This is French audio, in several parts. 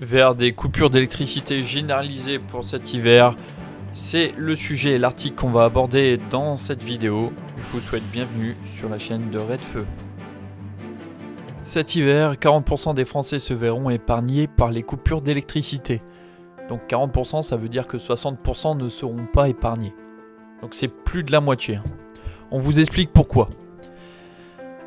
Vers des coupures d'électricité généralisées pour cet hiver. C'est le sujet et l'article qu'on va aborder dans cette vidéo. Je vous souhaite bienvenue sur la chaîne de Redfeu. Cet hiver, 40% des Français se verront épargnés par les coupures d'électricité. Donc 40%, ça veut dire que 60% ne seront pas épargnés. Donc c'est plus de la moitié. On vous explique pourquoi.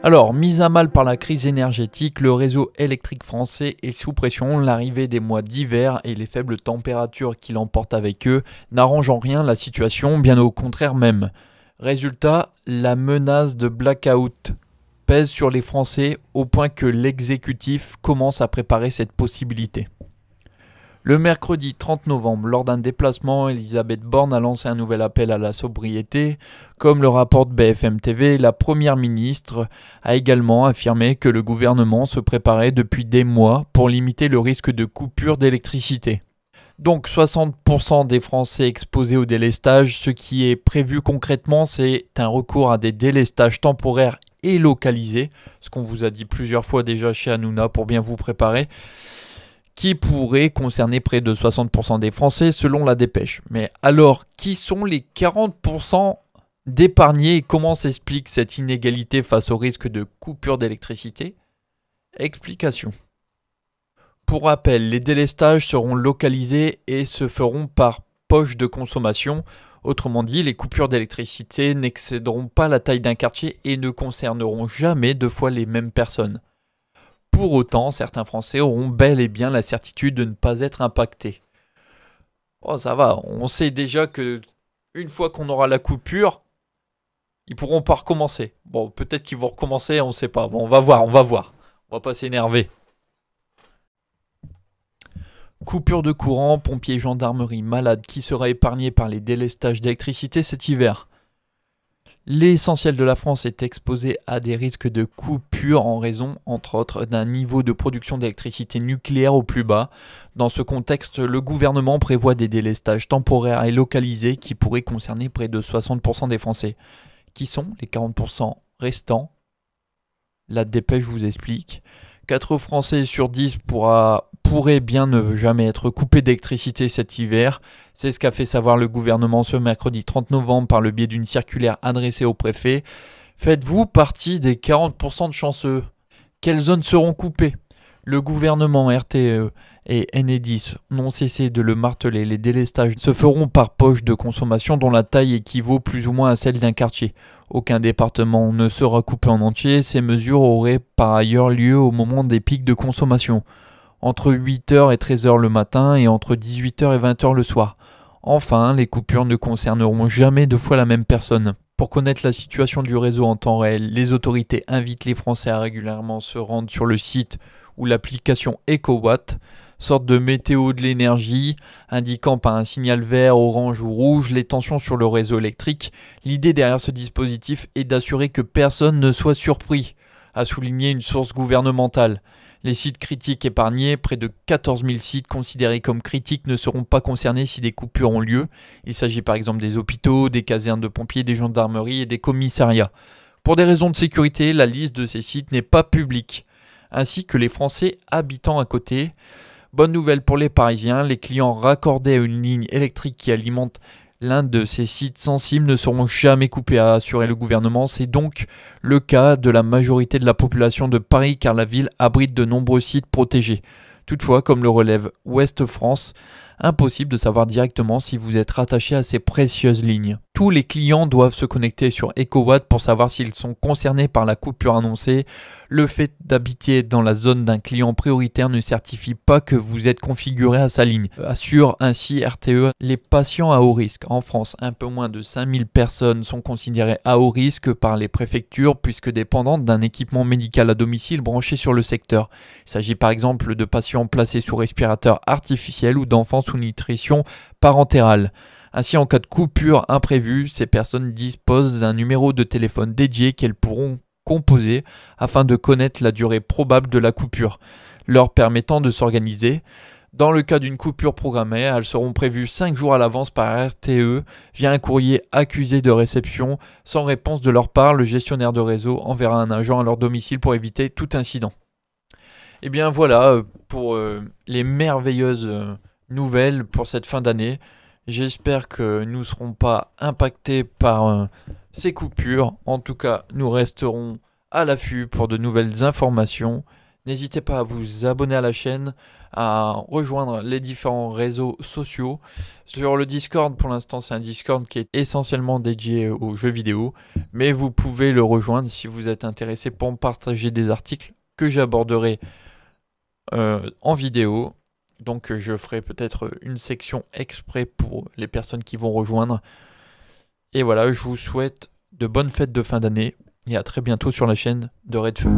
Alors, mis à mal par la crise énergétique, le réseau électrique français est sous pression. L'arrivée des mois d'hiver et les faibles températures qui l'emportent avec eux n'arrangent en rien la situation, bien au contraire même. Résultat, la menace de blackout pèse sur les Français au point que l'exécutif commence à préparer cette possibilité. Le mercredi 30 novembre, lors d'un déplacement, Elisabeth Borne a lancé un nouvel appel à la sobriété. Comme le rapporte BFM TV, la première ministre a également affirmé que le gouvernement se préparait depuis des mois pour limiter le risque de coupure d'électricité. Donc 60% des Français exposés au délestage. Ce qui est prévu concrètement, c'est un recours à des délestages temporaires et localisés, ce qu'on vous a dit plusieurs fois déjà chez Hanouna pour bien vous préparer, qui pourrait concerner près de 60% des Français selon la dépêche. Mais alors, qui sont les 40% d'épargnés et comment s'explique cette inégalité face au risque de coupure d'électricité? Explication. Pour rappel, les délestages seront localisés et se feront par poche de consommation. Autrement dit, les coupures d'électricité n'excéderont pas la taille d'un quartier et ne concerneront jamais deux fois les mêmes personnes. Pour autant, certains Français auront bel et bien la certitude de ne pas être impactés. Oh, ça va, on sait déjà que une fois qu'on aura la coupure, ils pourront pas recommencer. Bon, peut-être qu'ils vont recommencer, on ne sait pas. Bon, on va voir. On va pas s'énerver. Coupure de courant, pompiers, gendarmerie, malades, qui sera épargné par les délestages d'électricité cet hiver? L'essentiel de la France est exposé à des risques de coupure en raison, entre autres, d'un niveau de production d'électricité nucléaire au plus bas. Dans ce contexte, le gouvernement prévoit des délestages temporaires et localisés qui pourraient concerner près de 60% des Français. Qui sont les 40% restants? La dépêche vous explique. 4 Français sur 10 pourraient bien ne jamais être coupés d'électricité cet hiver. C'est ce qu'a fait savoir le gouvernement ce mercredi 30 novembre par le biais d'une circulaire adressée au préfet. Faites-vous partie des 40% de chanceux? Quelles zones seront coupées? Le gouvernement, RTE et Enedis n'ont cessé de le marteler. Les délestages se feront par poche de consommation dont la taille équivaut plus ou moins à celle d'un quartier. Aucun département ne sera coupé en entier. Ces mesures auraient par ailleurs lieu au moment des pics de consommation, entre 8h et 13h le matin et entre 18h et 20h le soir. Enfin, les coupures ne concerneront jamais deux fois la même personne. Pour connaître la situation du réseau en temps réel, les autorités invitent les Français à régulièrement se rendre sur le site ou l'application EcoWatt, sorte de météo de l'énergie, indiquant par un signal vert, orange ou rouge les tensions sur le réseau électrique. L'idée derrière ce dispositif est d'assurer que personne ne soit surpris, a souligné une source gouvernementale. Les sites critiques épargnés, près de 14 000 sites considérés comme critiques, ne seront pas concernés si des coupures ont lieu. Il s'agit par exemple des hôpitaux, des casernes de pompiers, des gendarmeries et des commissariats. Pour des raisons de sécurité, la liste de ces sites n'est pas publique, ainsi que les Français habitant à côté. Bonne nouvelle pour les Parisiens, les clients raccordés à une ligne électrique qui alimente l'un de ces sites sensibles ne seront jamais coupés, a assuré le gouvernement. C'est donc le cas de la majorité de la population de Paris car la ville abrite de nombreux sites protégés. Toutefois, comme le relève Ouest France, impossible de savoir directement si vous êtes rattaché à ces précieuses lignes. Tous les clients doivent se connecter sur EcoWatt pour savoir s'ils sont concernés par la coupure annoncée. Le fait d'habiter dans la zone d'un client prioritaire ne certifie pas que vous êtes configuré à sa ligne, assure ainsi RTE. Les patients à haut risque. En France, un peu moins de 5000 personnes sont considérées à haut risque par les préfectures puisque dépendantes d'un équipement médical à domicile branché sur le secteur. Il s'agit par exemple de patients placés sous respirateur artificiel ou d'enfants sous nutrition parentérale. Ainsi, en cas de coupure imprévue, ces personnes disposent d'un numéro de téléphone dédié qu'elles pourront composer afin de connaître la durée probable de la coupure, leur permettant de s'organiser. Dans le cas d'une coupure programmée, elles seront prévues 5 jours à l'avance par RTE via un courrier accusé de réception. Sans réponse de leur part, le gestionnaire de réseau enverra un agent à leur domicile pour éviter tout incident. Et bien voilà pour les merveilleuses nouvelles pour cette fin d'année. J'espère que nous ne serons pas impactés par ces coupures. En tout cas, nous resterons à l'affût pour de nouvelles informations. N'hésitez pas à vous abonner à la chaîne, à rejoindre les différents réseaux sociaux. Sur le Discord, pour l'instant, c'est un Discord qui est essentiellement dédié aux jeux vidéo, mais vous pouvez le rejoindre si vous êtes intéressé pour partager des articles que j'aborderai en vidéo. Donc je ferai peut-être une section exprès pour les personnes qui vont rejoindre. Et voilà, je vous souhaite de bonnes fêtes de fin d'année et à très bientôt sur la chaîne de Redfeu.